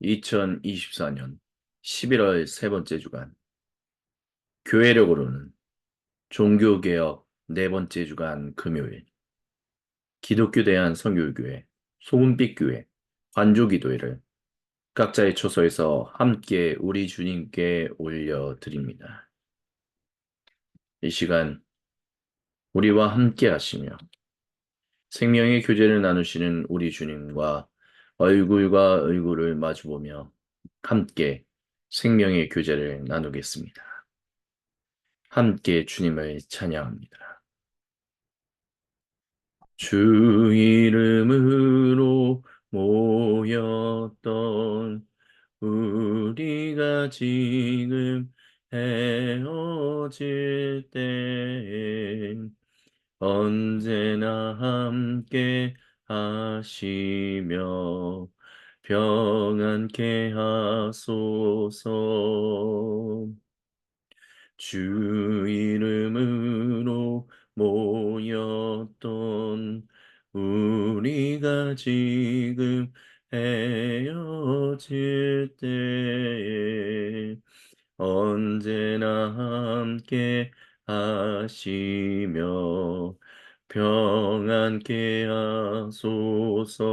2024년 11월 세 번째 주간, 교회력으로는 종교개혁 네 번째 주간 금요일, 기독교 대한선교교회, 소금빛교회, 관조기도회를 각자의 초소에서 함께 우리 주님께 올려드립니다. 이 시간 우리와 함께 하시며 생명의 교제를 나누시는 우리 주님과 얼굴과 얼굴을 마주보며 함께 생명의 교제를 나누겠습니다. 함께 주님을 찬양합니다. 주 이름으로 모였던 우리가 지금 헤어질 때 언제나 함께 하시며 평안케 하소서. 주 이름으로 모였던 우리가 지금 헤어질 때 언제나 함께 하시며 평안케 하소서.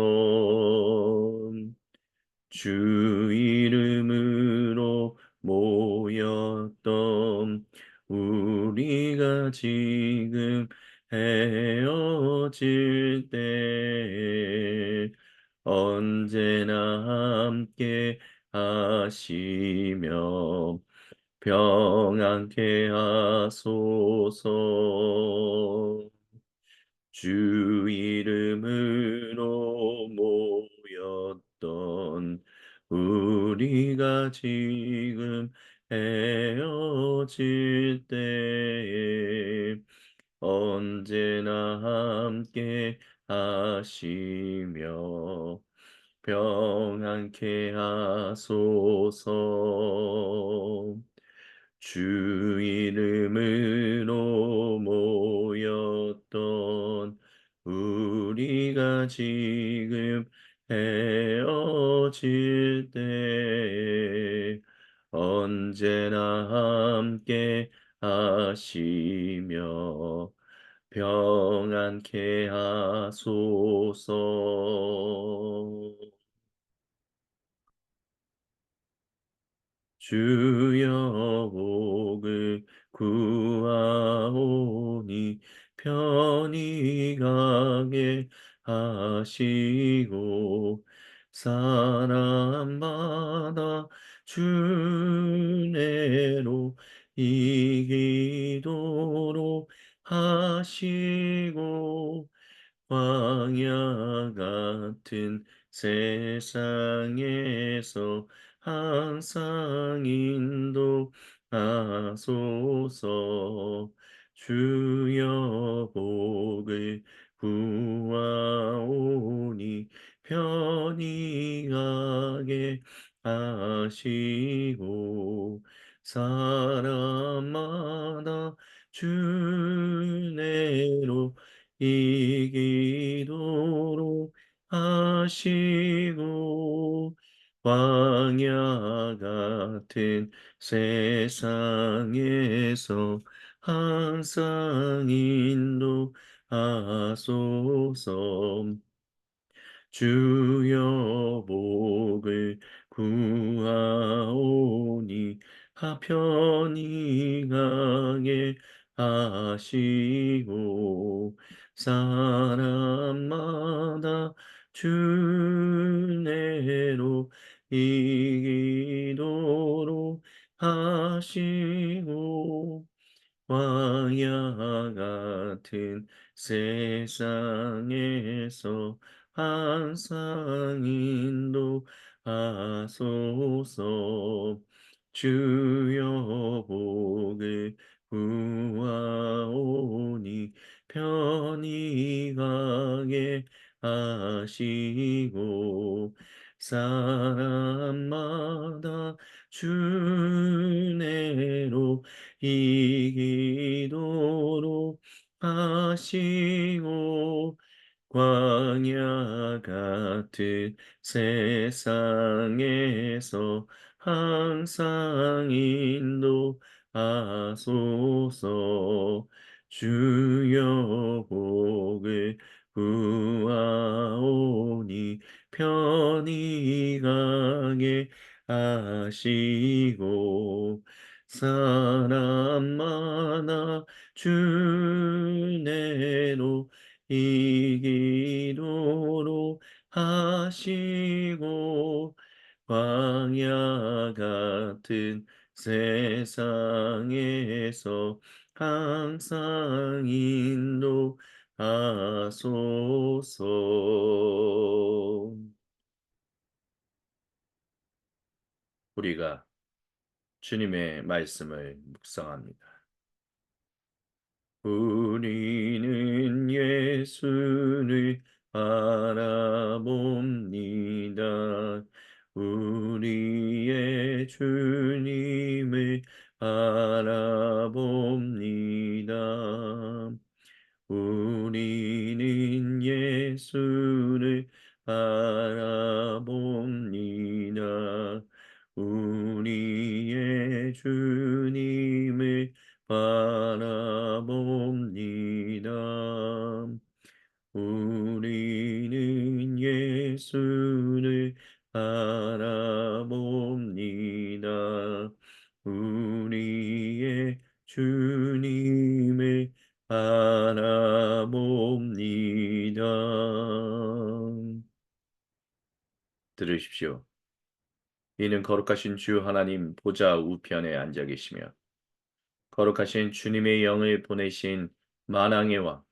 주 이름으로 모였던 우리가 지금 헤어질 때 언제나 함께 하시며 평안케 하소서. 주 이름으로 모였던 우리가 지금 헤어질 때에 언제나 함께 하시며 평안케 하소서. 주 이름으로 모였던 우리가 지금 헤어질 때 언제나 함께 하시며 평안케 하소서. 주여 복을 구하오니 편히 가게 하시고 사람마다 주내로 이기도록 하시고 광야 같은 세상에서 항상 인도하소서. 주여 복을 구하오니 편히 가게 하시고 사람마다 주내로 이기도록 하시고 광야 같은 세상에서 항상 인도하소서. 주여 복을 구하오니 하편히 가게 하시고 사람마다 주내로 이기도록 하시고 광야 같은 세상에서 항상 인도하소서. 주여 복을 구하오니 편히 가게 하시고 사람마다 주내로 이기도록 하시고 광야 같은 세상에서 항상 인도하소서. 주여 복을 구하오니 편히 가게 하시고, 사람 많아 주내로 이기도록 하시고, 광야 같은 세상에서 항상 인도하소서. 우리가 주님의 말씀을 묵상합니다. 우리는 예수를 바라봅니다. 우리의 주님을 바라봅니다. 우리는 예수를 바라봅니다. 우리의 주님을 바라봅니다. 우리는 예수를 바라봅니다. 우리의 주님을 바라봅니다. 들으십시오. 이는 거룩하신 주 하나님 보좌 우편에 앉아 계시며 거룩하신 주님의 영을 보내신 만왕의 왕,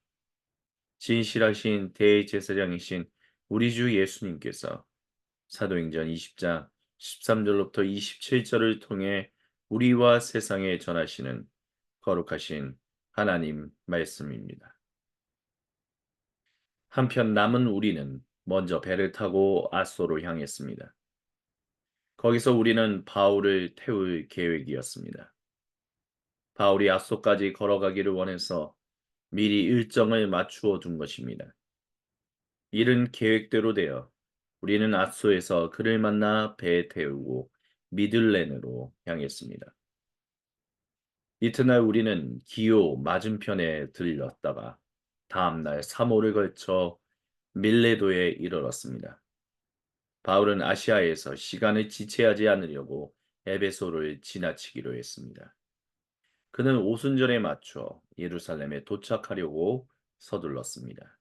진실하신 대제사장이신 우리 주 예수님께서 사도행전 20장 13절로부터 27절을 통해 우리와 세상에 전하시는 거룩하신 하나님 말씀입니다. 한편 남은 우리는 먼저 배를 타고 아소로 향했습니다. 거기서 우리는 바울을 태울 계획이었습니다. 바울이 아소까지 걸어가기를 원해서 미리 일정을 맞추어 둔 것입니다. 일은 계획대로 되어 우리는 아소에서 그를 만나 배에 태우고 미들렌으로 향했습니다. 이튿날 우리는 기오 맞은편에 들렀다가 다음날 3호를 걸쳐 밀레도에 이르렀습니다. 바울은 아시아에서 시간을 지체하지 않으려고 에베소를 지나치기로 했습니다. 그는 오순절에 맞춰 예루살렘에 도착하려고 서둘렀습니다.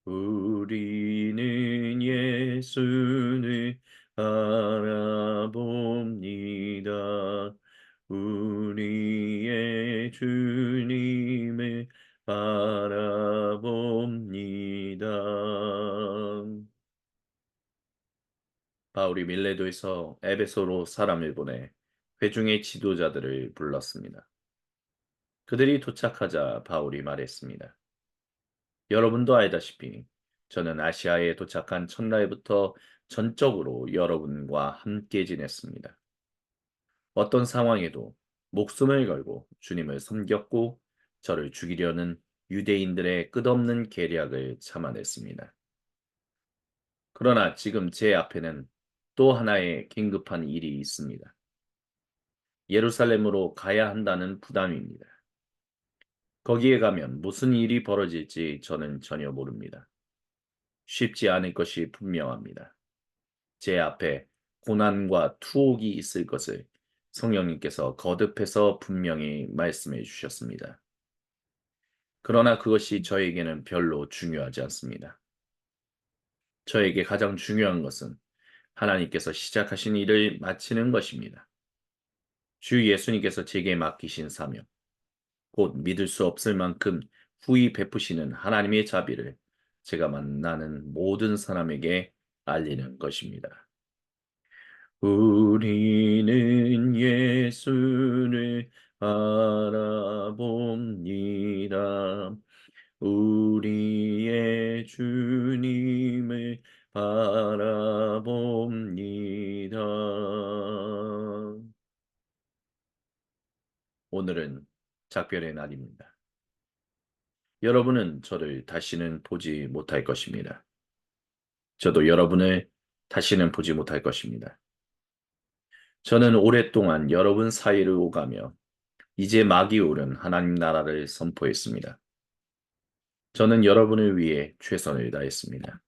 우리는 예수를 바라봅니다. 우리의 주님을 바라봅니다. 바울이 밀레도에서 에베소로 사람을 보내 회중의 지도자들을 불렀습니다. 그들이 도착하자 바울이 말했습니다. 여러분도 알다시피 저는 아시아에 도착한 첫날부터 전적으로 여러분과 함께 지냈습니다. 어떤 상황에도 목숨을 걸고 주님을 섬겼고 저를 죽이려는 유대인들의 끝없는 계략을 참아냈습니다. 그러나 지금 제 앞에는 또 하나의 긴급한 일이 있습니다. 예루살렘으로 가야 한다는 부담입니다. 거기에 가면 무슨 일이 벌어질지 저는 전혀 모릅니다. 쉽지 않을 것이 분명합니다. 제 앞에 고난과 투옥이 있을 것을 성령님께서 거듭해서 분명히 말씀해 주셨습니다. 그러나 그것이 저에게는 별로 중요하지 않습니다. 저에게 가장 중요한 것은 하나님께서 시작하신 일을 마치는 것입니다. 주 예수님께서 제게 맡기신 사명, 곧 믿을 수 없을 만큼 후히 베푸시는 하나님의 자비를 제가 만나는 모든 사람에게 알리는 것입니다. 우리는 예수를 바라봅니다. 우리의 주님을 바라봅니다. 오늘은 작별의 날입니다. 여러분은 저를 다시는 보지 못할 것입니다. 저도 여러분을 다시는 보지 못할 것입니다. 저는 오랫동안 여러분 사이를 오가며 이제 막이 오른 하나님 나라를 선포했습니다. 저는 여러분을 위해 최선을 다했습니다.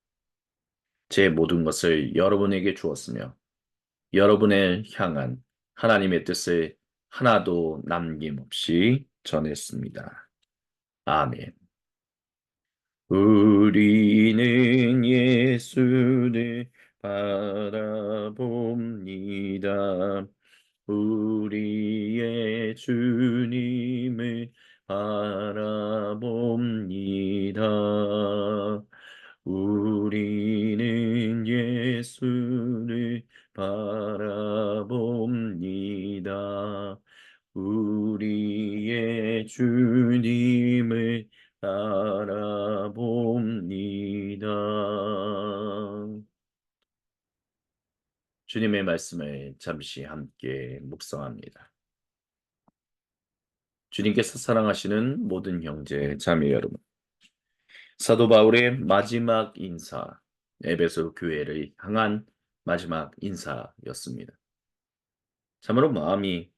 제 모든 것을 여러분에게 주었으며 여러분을 향한 하나님의 뜻을 하나도 남김없이 전했습니다. 아멘. 우리는 예수를 바라봅니다. 우리의 주님을 바라봅니다. 우리는 예수를 바라봅니다. 우리의 주님을 바라봅니다. 주님의 말씀을 잠시 함께 묵상합니다. 주님께서 사랑하시는 모든 형제, 자매 여러분, 사도 바울의 마지막 인사, 에베소 교회를 향한 마지막 인사였습니다. 참으로 마음이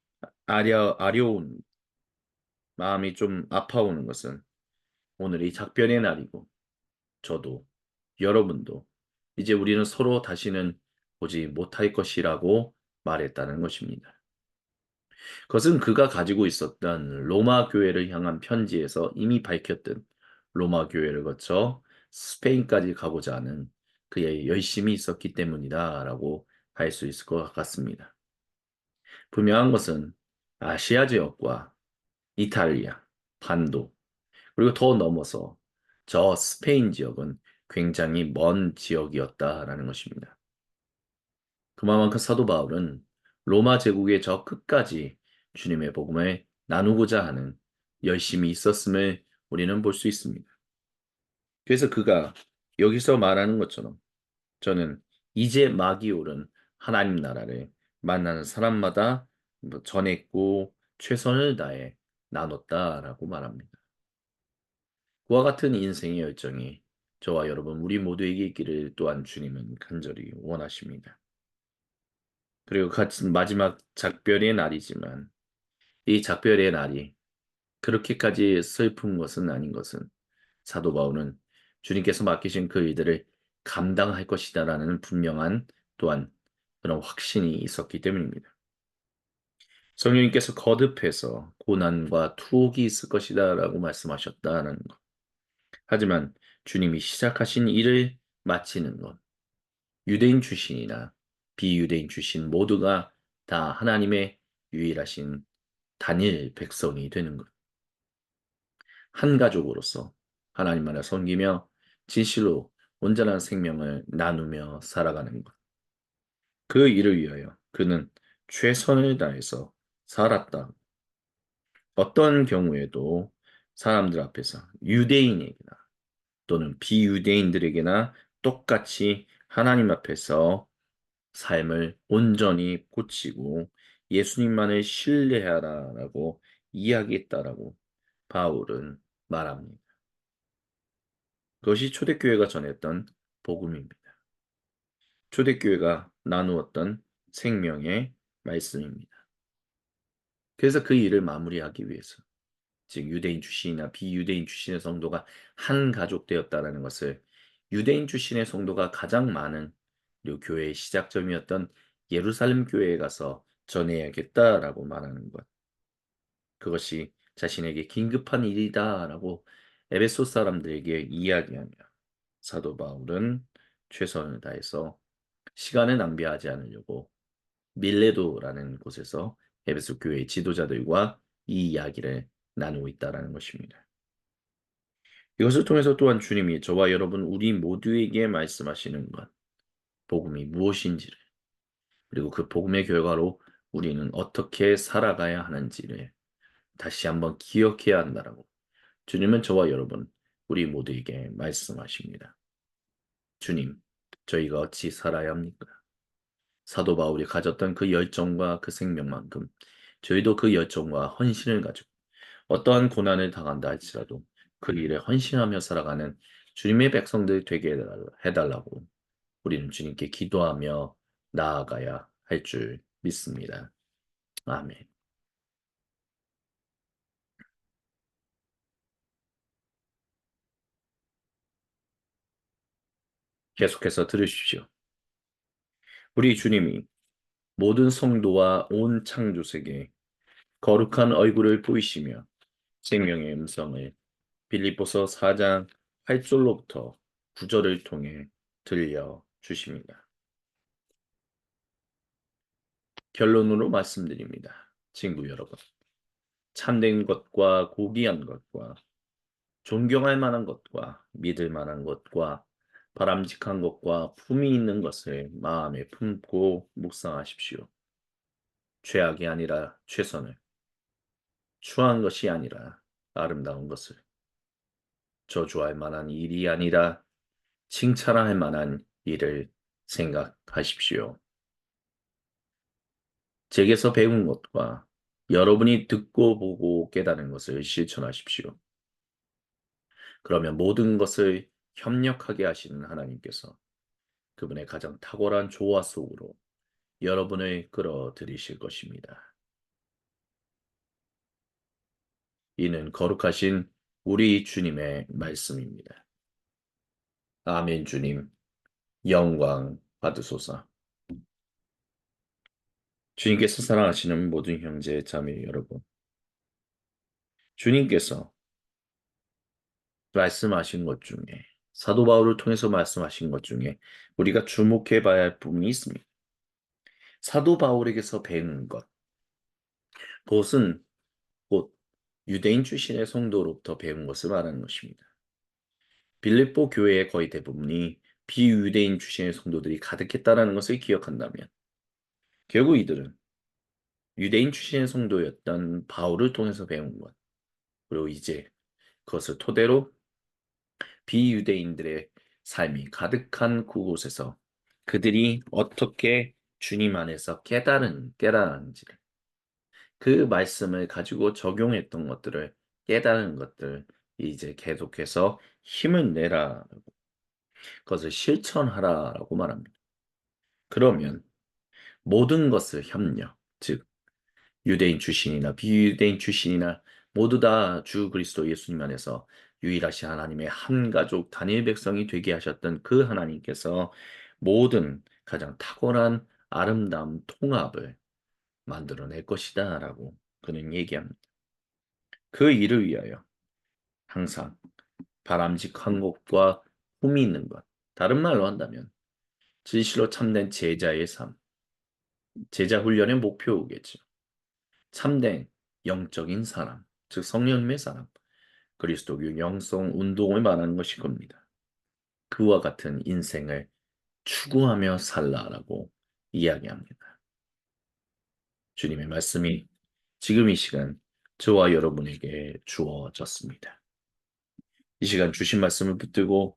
아려운, 마음이 좀 아파오는 것은 오늘이 작별의 날이고, 저도, 여러분도 이제 우리는 서로 다시는 보지 못할 것이라고 말했다는 것입니다. 그것은 그가 가지고 있었던 로마 교회를 향한 편지에서 이미 밝혔던 로마 교회를 거쳐 스페인까지 가고자 하는 그의 열심이 있었기 때문이다라고 할 수 있을 것 같습니다. 분명한 것은 아시아 지역과 이탈리아, 반도, 그리고 더 넘어서 저 스페인 지역은 굉장히 먼 지역이었다라는 것입니다. 그만큼 사도 바울은 로마 제국의 저 끝까지 주님의 복음을 나누고자 하는 열심이 있었음을 우리는 볼 수 있습니다. 그래서 그가 여기서 말하는 것처럼 저는 이제 막이 오른 하나님 나라를 만나는 사람마다 전했고 최선을 다해 나눴다라고 말합니다. 그와 같은 인생의 열정이 저와 여러분 우리 모두에게 있기를 또한 주님은 간절히 원하십니다. 그리고 같은 마지막 작별의 날이지만 이 작별의 날이 그렇게까지 슬픈 것은 아닌 것은 사도 바울은 주님께서 맡기신 그 일들을 감당할 것이다라는 분명한 또한 그런 확신이 있었기 때문입니다. 성령님께서 거듭해서 고난과 투옥이 있을 것이다라고 말씀하셨다는 것. 하지만 주님이 시작하신 일을 마치는 것, 유대인 출신이나 비유대인 출신 모두가 다 하나님의 유일하신 단일 백성이 되는 것. 한 가족으로서 하나님만을 섬기며 진실로 온전한 생명을 나누며 살아가는 것. 그 일을 위하여 그는 최선을 다해서 살았다. 어떤 경우에도 사람들 앞에서 유대인에게나 또는 비유대인들에게나 똑같이 하나님 앞에서 삶을 온전히 고치고 예수님만을 신뢰하라라고 이야기했다라고 바울은 말합니다. 그것이 초대교회가 전했던 복음입니다. 초대교회가 나누었던 생명의 말씀입니다. 그래서 그 일을 마무리하기 위해서 즉 유대인 출신이나 비유대인 출신의 성도가 한 가족 되었다라는 것을 유대인 출신의 성도가 가장 많은 그리고 교회의 시작점이었던 예루살렘 교회에 가서 전해야겠다라고 말하는 것. 그것이 자신에게 긴급한 일이다라고 에베소 사람들에게 이야기하며 사도 바울은 최선을 다해서 시간을 낭비하지 않으려고 밀레도라는 곳에서 에베소 교회의 지도자들과 이 이야기를 나누고 있다라는 것입니다. 이것을 통해서 또한 주님이 저와 여러분 우리 모두에게 말씀하시는 것, 복음이 무엇인지를 그리고 그 복음의 결과로 우리는 어떻게 살아가야 하는지를 다시 한번 기억해야 한다라고 주님은 저와 여러분 우리 모두에게 말씀하십니다. 주님, 저희가 어찌 살아야 합니까? 사도 바울이 가졌던 그 열정과 그 생명만큼 저희도 그 열정과 헌신을 가지고 어떠한 고난을 당한다 할지라도 그 일에 헌신하며 살아가는 주님의 백성들 되게 해달라고 우리는 주님께 기도하며 나아가야 할 줄 믿습니다. 아멘. 계속해서 들으십시오. 우리 주님이 모든 성도와 온 창조세계에 거룩한 얼굴을 보이시며 생명의 음성을 빌립보서 4장 8절로부터 9절을 통해 들려 주십니다. 결론으로 말씀드립니다. 친구 여러분, 참된 것과 고귀한 것과 존경할 만한 것과 믿을 만한 것과 바람직한 것과 품이 있는 것을 마음에 품고 묵상하십시오. 죄악이 아니라 최선을, 추한 것이 아니라 아름다운 것을, 저주할 만한 일이 아니라 칭찬할 만한 일을 생각하십시오. 제게서 배운 것과 여러분이 듣고 보고 깨달은 것을 실천하십시오. 그러면 모든 것을 협력하게 하시는 하나님께서 그분의 가장 탁월한 조화 속으로 여러분을 끌어들이실 것입니다. 이는 거룩하신 우리 주님의 말씀입니다. 아멘. 주님, 영광 받으소서. 주님께서 사랑하시는 모든 형제 자매 여러분, 주님께서 말씀하신 것 중에 사도 바울을 통해서 말씀하신 것 중에 우리가 주목해 봐야 할 부분이 있습니다. 사도 바울에게서 배운 것, 그것은 곧 유대인 출신의 성도로부터 배운 것을 말하는 것입니다. 빌립보 교회의 거의 대부분이 비유대인 출신의 성도들이 가득했다라는 것을 기억한다면 결국 이들은 유대인 출신의 성도였던 바울을 통해서 배운 것, 그리고 이제 그것을 토대로 비유대인들의 삶이 가득한 그곳에서 그들이 어떻게 주님 안에서 깨달았는지를 그 말씀을 가지고 적용했던 것들을 깨달은 것들 이제 계속해서 힘을 내라 그것을 실천하라라고 말합니다. 그러면 모든 것을 협력, 즉 유대인 출신이나 비유대인 출신이나 모두 다 주 그리스도 예수님 안에서 유일하신 하나님의 한 가족 단일 백성이 되게 하셨던 그 하나님께서 모든 가장 탁월한 아름다운 통합을 만들어낼 것이다라고 그는 얘기합니다. 그 일을 위하여 항상 바람직한 것과 품이 있는 것, 다른 말로 한다면 진실로 참된 제자의 삶, 제자 훈련의 목표겠죠. 참된 영적인 사람, 즉 성령님의 사람, 그리스도교 영성 운동을 말하는 것일 겁니다. 그와 같은 인생을 추구하며 살라라고 이야기합니다. 주님의 말씀이 지금 이 시간 저와 여러분에게 주어졌습니다. 이 시간 주신 말씀을 붙들고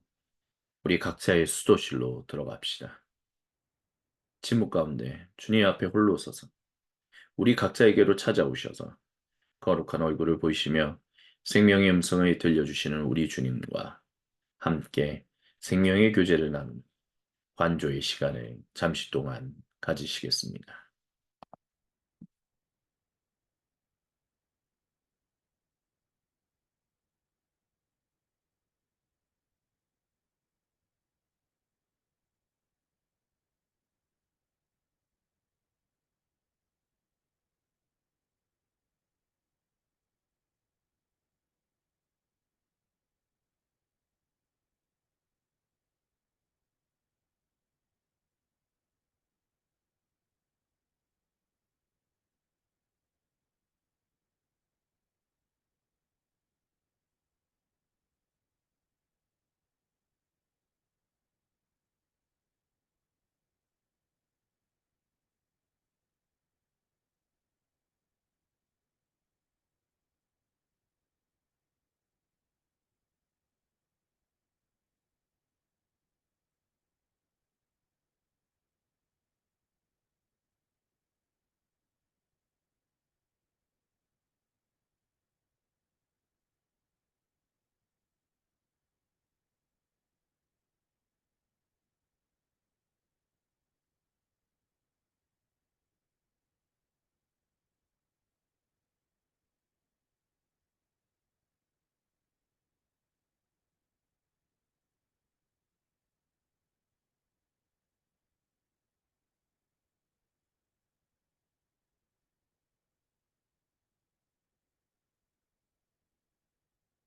우리 각자의 수도실로 들어갑시다. 침묵 가운데 주님 앞에 홀로 서서 우리 각자에게로 찾아오셔서 거룩한 얼굴을 보이시며 생명의 음성을 들려주시는 우리 주님과 함께 생명의 교제를 나누는 관조의 시간을 잠시 동안 가지시겠습니다.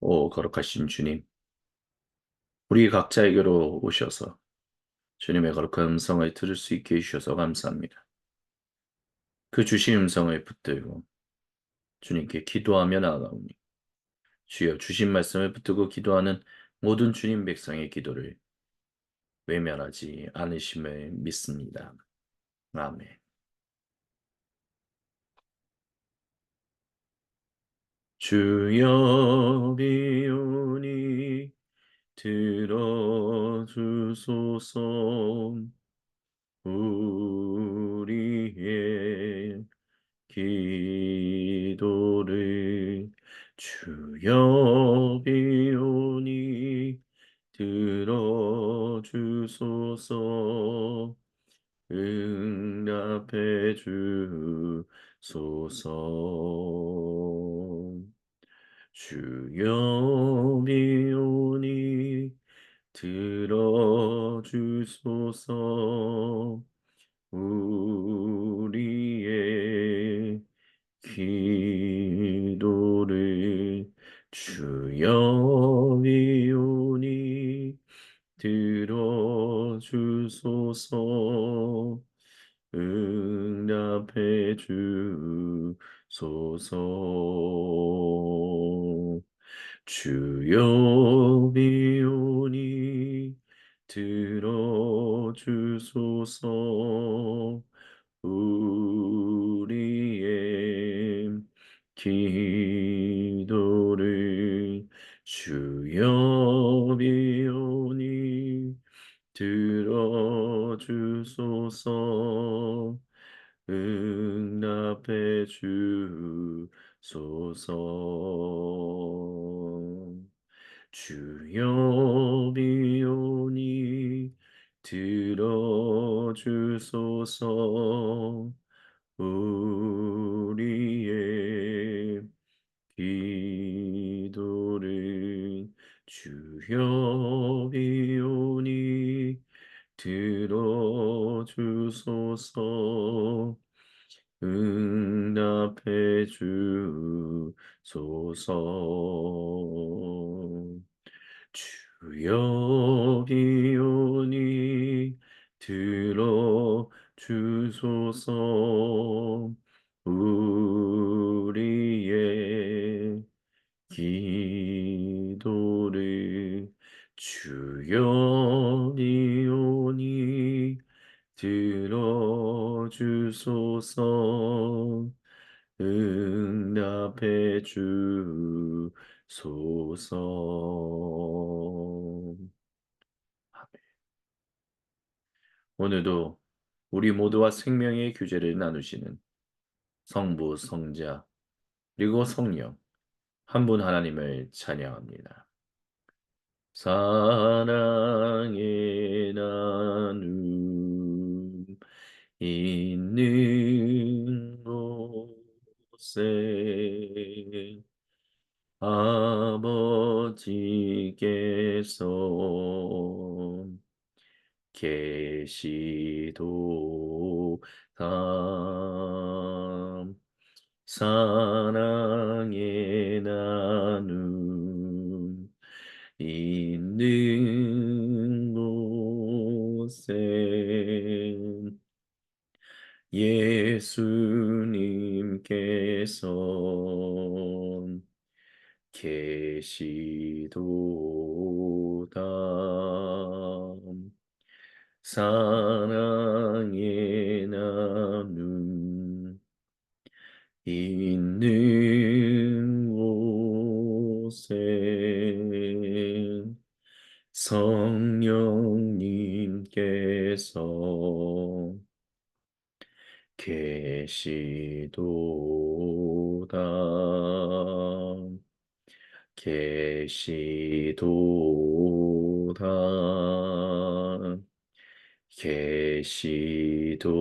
오 거룩하신 주님, 우리 각자에게로 오셔서 주님의 거룩한 음성을 들을 수 있게 해주셔서 감사합니다. 그 주신 음성을 붙들고 주님께 기도하며 나아가오니 주여 주신 말씀을 붙들고 기도하는 모든 주님 백성의 기도를 외면하지 않으심을 믿습니다. 아멘. 주여 비오니 들어주소서. 우리의 기도를 주여 비오니 들어주소서. 응답해 주소서. 주여 비오니 들어주소서. 우리의 기도를 주여 비오니 들어주소서. 응답해 주소서. 주여 비오니 들어주소서. 우리의 기도를 주여 비오니 들어주소서. 응답해 주소서. 주여 비오니 들어주소서. 우리의 기도를 주여 비오니 들어주소서. 응답해 주소서. 주여 비오니 들어주소서. 우리의 기도를 주여 비오니 들어주소서. 응답해 주소서. 오늘도 우리 모두와 생명의 교제를 나누시는 성부, 성자, 그리고 성령 한 분 하나님을 찬양합니다. 사랑의 나눔 있는 곳에 아버지께서 계시도다. 사랑의 나눔 있는 곳에 예수님께서 계시도다. 사랑의 나눔 있는 곳에 성령님께서 계시도다. 계시도다. 계시도다.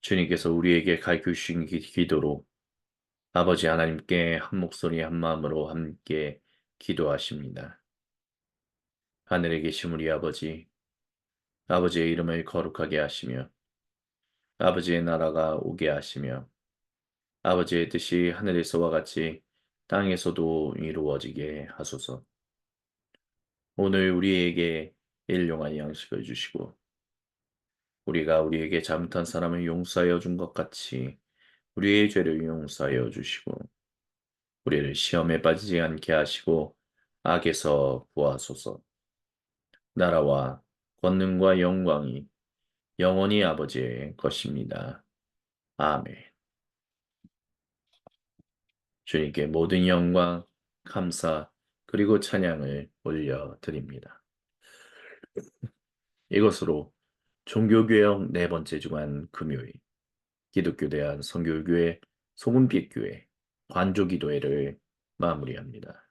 주님께서 우리에게 가르쳐 주신 기도로 아버지 하나님께 한 목소리 한 마음으로 함께 기도하십니다. 하늘에 계신 우리 아버지, 아버지의 이름을 거룩하게 하시며 아버지의 나라가 오게 하시며 아버지의 뜻이 하늘에서와 같이 땅에서도 이루어지게 하소서. 오늘 우리에게 일용할 양식을 주시고 우리가 우리에게 잘못한 사람을 용서하여 준 것 같이 우리의 죄를 용서하여 주시고 우리를 시험에 빠지지 않게 하시고 악에서 구하소서. 나라와 권능과 영광이 영원히 아버지의 것입니다. 아멘. 주님께 모든 영광, 감사, 그리고 찬양을 올려드립니다. 이것으로 종교개혁 네 번째 주간 금요일 기독교 대한 선교교회 소금빛 교회 관조기도회를 마무리합니다.